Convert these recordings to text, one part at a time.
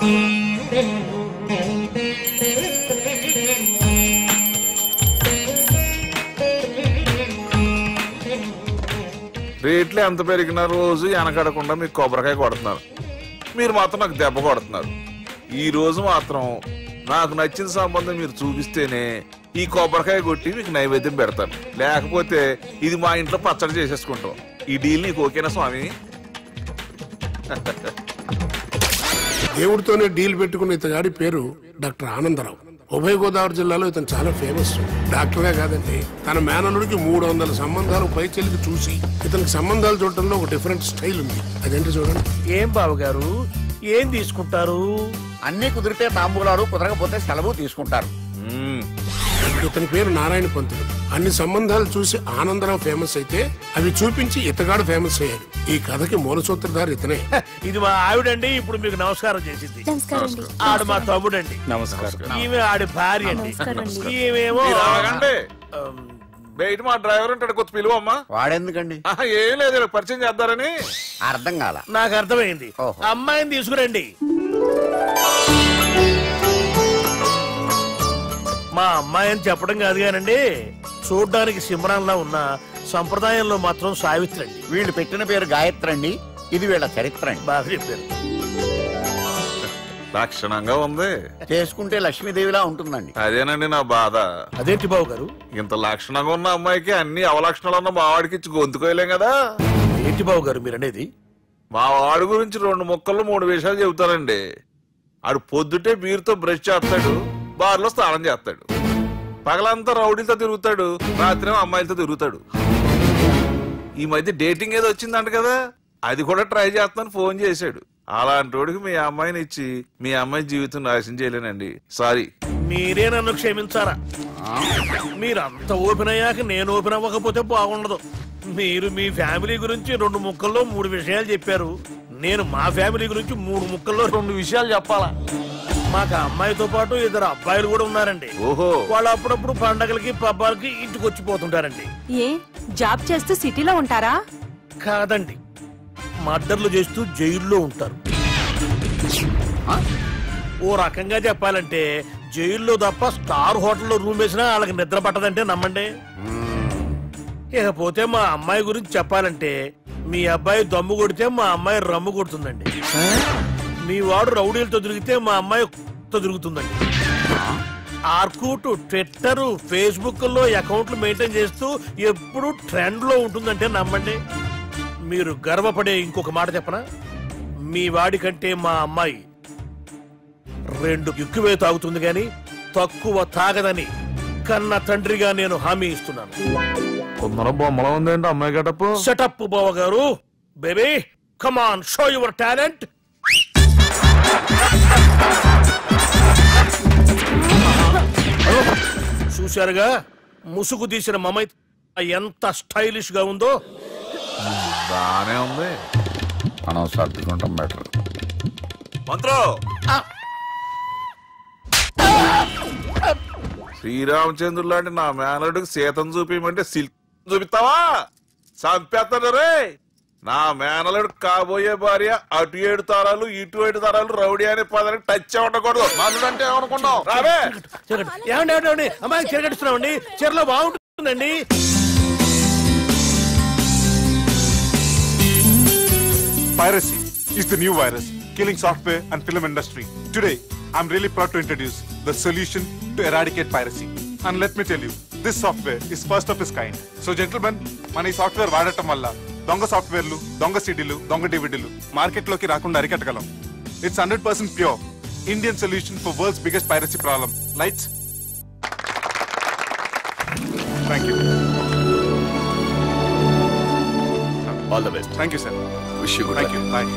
రేట్లు ఎంత పెరిగినా రోజు వెనకడకుండా మీకు కొబ్బరికాయ కొడుతున్నారు, మీరు మాత్రం నాకు దెబ్బ కొడుతున్నారు. ఈ రోజు మాత్రం నాకు నచ్చిన సంబంధం మీరు చూపిస్తేనే ఈ కొబ్బరికాయ కొట్టి మీకు నైవేద్యం పెడతాను, లేకపోతే ఇది మా ఇంట్లో పచ్చడి చేసేసుకుంటాం. ఈ డీల్ నీకు ఓకేనా స్వామి? దేవుడితోనే డీల్ పెట్టుకున్న ఇతగాడి పేరు డాక్టర్ ఆనందరావు. ఉభయ గోదావరి జిల్లాలో ఇతను చాలా ఫేమస్. డాక్టరే కాదండి, తన మేనలుడికి 300 సంబంధాలు పైచెలికి చూసి ఇతనికి సంబంధాలు చూడటంలో ఒక డిఫరెంట్ స్టైల్ ఉంది. అదేంటి చూడండి. ఏం బాబు గారు, ఏం తీసుకుంటారు? అన్ని కుదిరితే తాంబూలాలు, కుదరకపోతే సెలవు తీసుకుంటారు. ఇతని పేరు నారాయణ పంతులు. అన్ని సంబంధాలు చూసి ఆనందరావు ఫేమస్ అయితే అవి చూపించి ఇతగాడు ఫేమస్ అయ్యాడు. ఈ కథకి మూల సూత్రధారి ఇతనే. ఇది మా ఆవిడండి, ఇప్పుడు మీకు నమస్కారం చేసింది. ఆడు మా తమ్ముడండి. నమస్కారం. ఈమె ఆడి భార్య అండి. ఈమెమో బయట మా డ్రైవర్ ఉంటాడు, కొత్త పిలువమ్మా. వాడెందుకండి? ఏం లేదు, పరిచయం చేద్దారని. అర్థం కాల. నాకు అర్థమైంది. అమ్మాయిని తీసుకురండి. మా అమ్మాయి అని చెప్పడం కాదు కానండి, చూడ్డానికి సింహరాన్లా ఉన్న సంప్రదాయంలో మాత్రం సావిత్రి అండి. వీళ్ళు పెట్టిన పేరు గాయత్రి అండి. ఇది వీళ్ళ చరిత్ర అండి. బాగా చెప్పారు. లక్షణంగా ఉంది. చేసుకుంటే లక్ష్మీదేవిలా ఉంటుందండి. అదేనండి నా బాధ. అదేంటి బాబు గారు? ఇంత లక్షణంగా ఉన్న అమ్మాయికి అన్ని అవలక్షణాలు ఉన్న మా వాడికి ఇచ్చి గొంతుకోయలేం కదా. ఏంటి బాబు గారు మీరు అనేది? మా వాడి గురించి 2 ముక్కల్లో 3 విషయాలు చెబుతానండి. ఆడు పొద్దుటే బీరుతో బ్రష్ చేస్తాడు, బార్లో స్నానం చేస్తాడు, పగలంతా రౌడీలతో తిరుగుతాడు, రాత్రి అమ్మాయిలతో తిరుగుతాడు. ఈ మధ్య డేటింగ్ ఏదో వచ్చిందంట కదా, అది కూడా ట్రై చేస్తాను ఫోన్ చేశాడు. అలాంటి వాడికి మీ అమ్మాయిని ఇచ్చి మీ అమ్మాయి జీవితం నాశనం చేయలేనండి. సారీ. మీరే నన్ను క్షమించారా? మీరంత ఓపెన్ అయ్యాక నేను ఓపెన్ అవ్వకపోతే బాగుండదు. మీరు మీ ఫ్యామిలీ గురించి 2 ముక్కల్లో 3 విషయాలు చెప్పారు. నేను మా ఫ్యామిలీ గురించి 3 ముక్కల్లో 2 విషయాలు చెప్పాలా? మాకు అమ్మాయితో పాటు 2 అబ్బాయిలు కూడా ఉన్నారండి. ఓహో. వాళ్ళు అప్పుడప్పుడు పండగలకి పబ్బాలకి ఇంటికి వచ్చిపోతుంటారండి. ఏ జాబ్ చేస్తూ సిటీలో ఉంటారా? కాదండి, మర్డర్లు చేస్తూ జైల్లో ఉంటారు. ఓ రకంగా చెప్పాలంటే జైల్లో తప్ప స్టార్ హోటల్లో రూమ్ వేసినా వాళ్ళకి నిద్ర పట్టదంటే నమ్మండి. ఇకపోతే మా అమ్మాయి గురించి చెప్పాలంటే మీ అబ్బాయి దమ్ము కొడితే మా అమ్మాయి రమ్ము కొడుతుందండి. మీ వాడు రౌడీలతో తిరిగితే మా అమ్మాయి తిరుగుతుందండి. ఆర్కుట్, ట్విట్టర్, ఫేస్బుక్ లో అకౌంట్లు మెయింటైన్ చేస్తూ ఎప్పుడు ట్రెండ్ లో ఉంటుందంటే నమ్మండి. మీరు గర్వపడే ఇంకొక మాట చెప్పనా? మీ వాడి కంటే మా అమ్మాయి 2 ఎక్కువే తాగుతుంది గాని తక్కువ తాగదని కన్న తండ్రిగా నేను హామీ ఇస్తున్నాను. కొందరు బొమ్మలో ఉందేంటి అమ్మాయి గడప? సెటప్ బావ గారు. Baby come on, show your talent. చూశారుగా ముసుగు తీసిన మమై ఎంత స్టైలిష్ గా ఉందో. బానే ఉంది. మనం సర్దుకుంటాం బెటర్. మంత్రో, శ్రీరామచంద్రుడు లాంటి నా మేనలుడికి సీతను చూపించమంటే సిల్క్ చూపిస్తావా? చంపేస్తాడు రే. నా మేనలుడు కాబోయే భార్య అటు 7 తరాలు ఇటు 7 తరాలు రౌడీ అనే పదానికి టచ్ ఉండకూడదు. మనుడు అంటే ఏమనుకున్నావు? రావే. ఏమండి అమ్మాయికి చిరగడిస్తున్నామండి, చీరలో బాగుంటుందండి. Piracy is the new virus killing software and film industry. Today, I'm really proud to introduce the solution to eradicate piracy. And let me tell you, this software is first of its kind. So gentlemen, మన ఈ software వాడటం వల్ల దొంగ సాఫ్ట్వేర్లు, దొంగ సిడీలు, దొంగ డివిడీలు మార్కెట్లోకి రాకుండా అరికట్టగలం. It's 100% pure Indian solution for world's biggest piracy problem. Lights. Thank you. All the best. Thank you, sir. Wish you good. Thank you. Bye.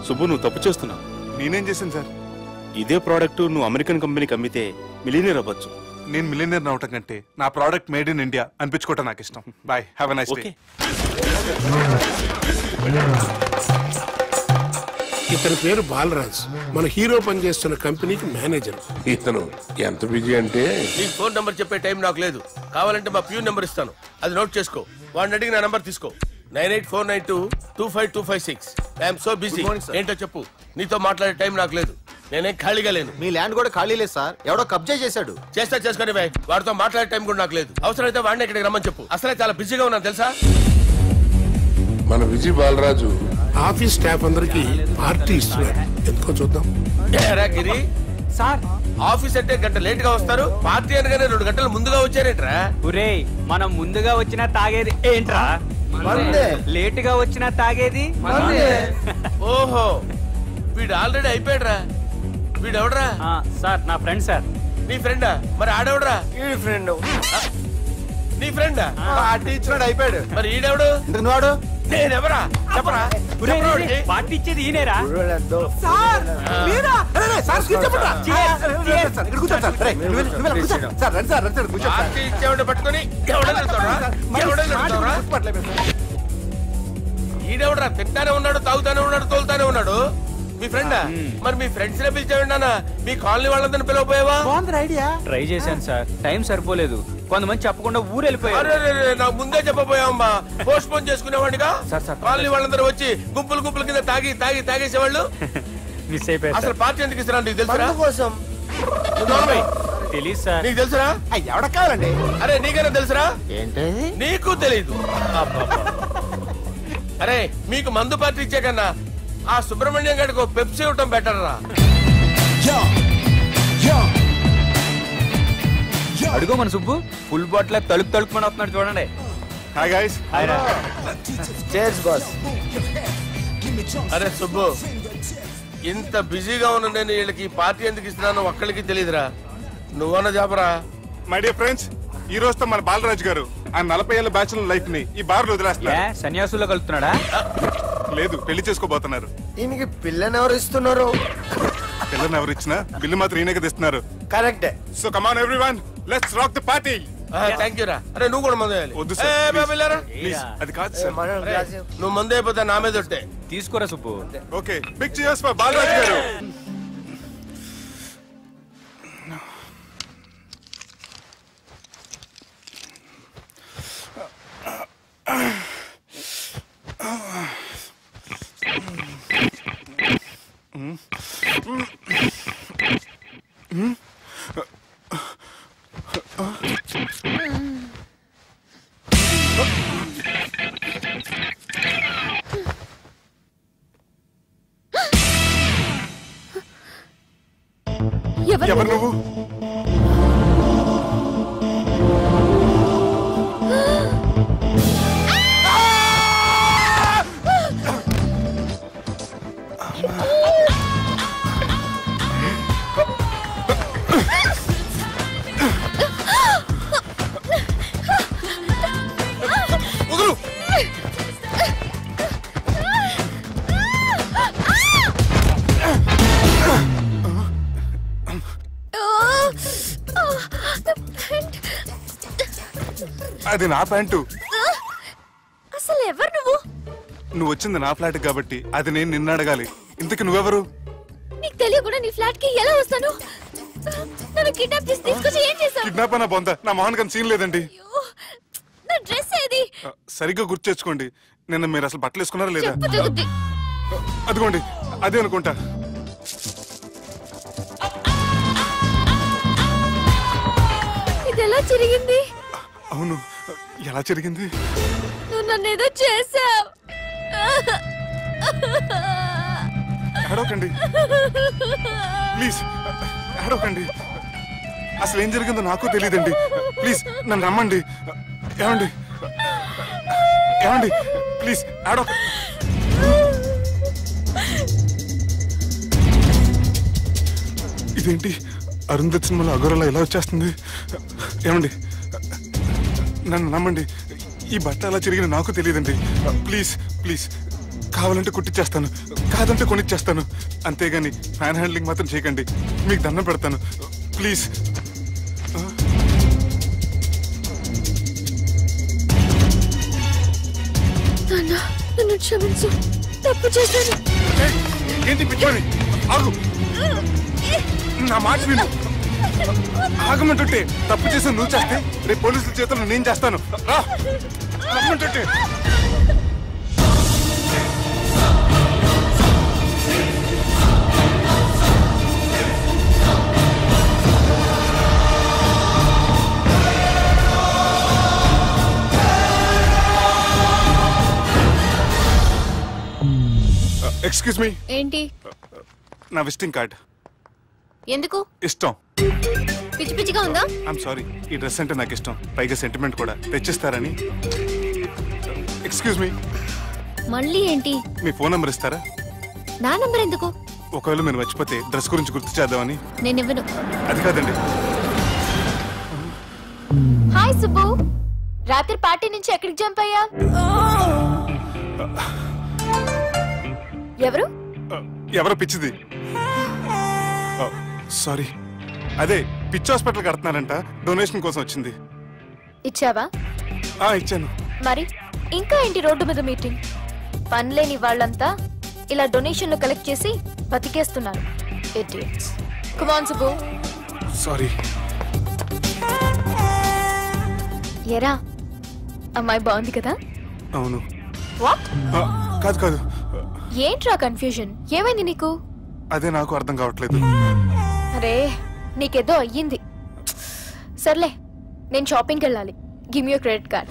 Subbu, నువ్వు తప్పు చేస్తున్నావు. నేనేం చేశాను సార్? ఇదే ప్రోడక్ట్ నువ్వు అమెరికన్ కంపెనీకి అమ్మితే మిలియనీర్ అవ్వచ్చు. నేను మిలియనీర్ అవటం కంటే నా ప్రోడక్ట్ మేడ్ ఇన్ ఇండియా అనిపించుకోవటం నాకు ఇష్టం. Boy, have a nice day. ఇతని పేరు బాలరాజ్. మన హీరో పనిచేస్తున్న కంపెనీకి మేనేజర్. ఇతను ఎంత బిజీ అంటే నీ ఫోన్ నంబర్ చెప్పే టైం నాకు లేదు. కావాలంటే మా ప్యూన్ నెంబర్ ఇస్తాను, అది నోట్ చేసుకో. వాడిని అడిగి నా నంబర్ తీసుకో. 9849225256. I'm so busy. ఏంటో చెప్పు. నీతో మాట్లాడే టైం నాకు లేదు. నేనేం ఖాళీగా లేను. మీ ల్యాండ్ కూడా ఖాళీ లేదు సార్, ఎవడో కబ్జా చేశాడు. చేస్తా చేసుకుని వాడితో మాట్లాడే టైం కూడా నాకు లేదు. అవసరమైతే వాడిని ఇక్కడికి రమ్మని చెప్పు. అసలే చాలా బిజీగా ఉన్నాను తెలుసా. మన విజయ్ బాలరాజు ఆఫీస్ స్టాఫ్ అందరికి పార్టీ ఇస్తున్నాడు, ఎందుకో చూద్దాం. గిరి సార్, ఆఫీస్ అంటే గంట లేట్ గా వస్తారు, పార్టీ అనగానే 2 గంటలు ముందుగా వచ్చారేంట్రా? ఒరే, మనం ముందుగా వచ్చినా తాగేది ఏంట్రా? లేట్ గా వచ్చినా తాగేది. ఓహో, వీడు ఆల్రెడీ అయిపోయాడురా. వీడెవడరా? సార్ నా ఫ్రెండ్ సార్. నీ ఫ్రెండా? మరి ఆడెవడరా? ఈ ఫ్రెండ్ నీ ఫ్రెండా? పార్టీ ఇచ్చినాడు, అయిపోయాడు. మరి ఈడెవడు? ఇంతకు వాడు నేనెవరా? చెప్పరా? పార్టీ ఇచ్చేది ఈనేరా? పార్టీ ఇచ్చేవాడు పట్టుకొని ఈడెవడరా? తింటానే ఉన్నాడు, తాగుతానే ఉన్నాడు, తోలుతానే ఉన్నాడు. మీ ఫ్రెండా? మరి మీ ఫ్రెండ్స్ నే పిలిచాడు. మీ కాలనీ వాళ్ళందరినీ పిలవపోయావా? ట్రై చేశాను సార్, టైం సరిపోలేదు. కొంతమంది చెప్పకుండా ఊరు వెళ్ళిపోయారు. నాకు ముందే చెప్పబోయావమ్మా, పోస్ట్ పోన్ చేసుకునేవాడిగా. కాలనీ వాళ్ళందరూ వచ్చి గుంపులు గుంపుల కింద తాగేసేవాళ్ళు. మిస్ అయిపోయారు. అసలు పార్టీ ఎందుకు ఇస్తున్నా నీకు తెలుసురా? కోసం తెలీదు సార్. నీకు తెలుసురా? ఎవడ కావాలండి? అరే నీకైనా తెలుసురా? ఏంటి నీకు తెలీదు? అరే మీకు మందు పార్టీ ఇచ్చే కన్నా ఆ సుబ్రహ్మణ్యం గారికి పెప్సీ ఇవ్వటం బెటర్ రా. అడుగో మన సుబ్బు ఫుల్ బాటిల్ తలుపుమని వస్తున్నాడు చూడండి. Hi guys. Chairs boss. అరే సుబ్బు, ఇంత బిజీగా ఉన్న నేను వీళ్ళకి పార్టీ ఎందుకు ఇస్తున్నాను ఒక్కడికి తెలియదురా. నువ్వన్న చెప్పరా. మై డియర్ ఫ్రెండ్స్, ఈ రోజుతో మన బాలరాజు గారు ఆ 40 ఏళ్ల బ్యాచులర్ లైఫ్ ని ఈ బార్ లో వదిలేస్తున్నారు. సన్యాసుల్లో కలుపుతున్నాడా? లేదు, పెళ్లి చేసుకోబోతున్నారు. దీనికి పిల్లని ఎవరు ఇస్తున్నారు? పిల్లని ఎవరు ఇచ్చినా బిల్లు మాత్రం ఈయనకి తెస్తున్నారు. కరెక్టే. So come on everyone, let's rock the party. Thank you రా. అరే నువ్వు కూడా మందు వద్దు సార్, ప్లీజ్. అది కాదు సార్. నువ్వు మందు అయిపోతే నా మీద ఒట్టే. తీసుకోరా Subbu. Okay, big cheers for Balaraju గారు. ఎవరు నువ్వు? అది నా ప్యాంటు. అసలు ఎవరు నువ్వు? నువ్వు వచ్చింది నా ఫ్లాట్ కాబట్టి అది నేను నిన్ను అడగాలి. ఇంతకు నువ్వెవరు? నీకు తెలియకుండా నీ ఫ్లాట్ కి ఎలా వస్తాను? నన్ను కిడ్నాప్ చేసి తీసుకొచ్చి ఏం చేశావు? కిడ్నాప్ అన్న బొంద, నా మోహన్ కన్ సీన్ లేదండి. నా డ్రెస్ ఏది? సరిగ్గా గుర్తు తెచ్చుకోండి. నిన్న మీరు అసలు బట్టలు వేసుకున్నారా లేదా? చెప్పు తెగుద్ది. అదిగోండి, అదే అనుకుంటా. ఇది ఎలా జరిగింది? అవును, ఎలా జరిగింది? నువ్వు నన్ను ఏదో చేసావు. అడవకండి ప్లీజ్, అడవకండి. అసలు ఏం జరిగిందో నాకు తెలియదండి. ప్లీజ్ నన్ను రమ్మండి. ఏమండి ఏమండి ప్లీజ్ అడవ. ఇదేంటి అరుంధతి సినిమాలో అగోరలా ఎలా వచ్చేస్తుంది? ఏమండి నన్ను నమ్మండి, ఈ బట్ట అలా తిరిగిన నాకు తెలియదండి. ప్లీజ్ ప్లీజ్, కావాలంటే కుట్టిచ్చేస్తాను, కాదంటే కొనిచ్చేస్తాను. అంతేగాని ఫ్యాన్ హ్యాండ్లింగ్ మాత్రం చేయకండి, మీకు దండం పెడతాను ప్లీజ్. నన్ను క్షమించు, తప్పు చేశాను. ఏంటి పిచ్చోని? ఆగు, నా మాట విను. ఆగమంటుంటే తప్పు చేసి నువ్వు చేస్తే రేపు పోలీసుల చేతుల్లో నేను చేస్తాను. రా రమ్మంటుంటే. Excuse me. ఏంటి? నా విజిటింగ్ కార్డ్. ఎందుకు? ఇష్టం. పిచ్చి పిచ్చిగా ఉందా? ఐఎమ్ సారీ, ఈ డ్రెస్ అంటే నాకు ఇష్టం, పైగా సెంటిమెంట్ కూడా. తెచ్చిస్తారని. Excuse me. మళ్ళీ ఏంటి? మీ ఫోన్ నెంబర్ ఇస్తారా? నా నంబర్ ఎందుకు? ఒకవేళ మీరు మర్చిపోతే డ్రెస్ గురించి గుర్తు చేద్దామని. నేను ఇవ్వను. అది కాదండి. హాయ్ సుబ్బు, రాత్రి పార్టీ నుంచి ఎక్కడికి జంప్ అయ్యా? ఎవరో పిచ్చిది. సారీ, అదే పిచ్చి హాస్పిటల్ కడుతున్నారంట, డొనేషన్ కోసం వచ్చింది. ఇచ్చావా? ఇచ్చాను. మరి ఇంకా ఏంటి రోడ్డు మీద మీటింగ్? పనిలేని వాళ్ళంతా ఇలా డొనేషన్లు కలెక్ట్ చేసి బతికేస్తున్నారు. Idiots. Come on Subbu. Sorry. ఎరా, అమ్మాయి బాగుంది కదా? అవును. వాట్? కాదు కాదు. ఏంట్రా కన్ఫ్యూజన్? ఏమైంది నీకు? అదే నాకు అర్థం కావట్లేదు. అరే, నీకేదో అయ్యింది. సర్లే, నేను షాపింగ్కి వెళ్ళాలి. Give me your credit card.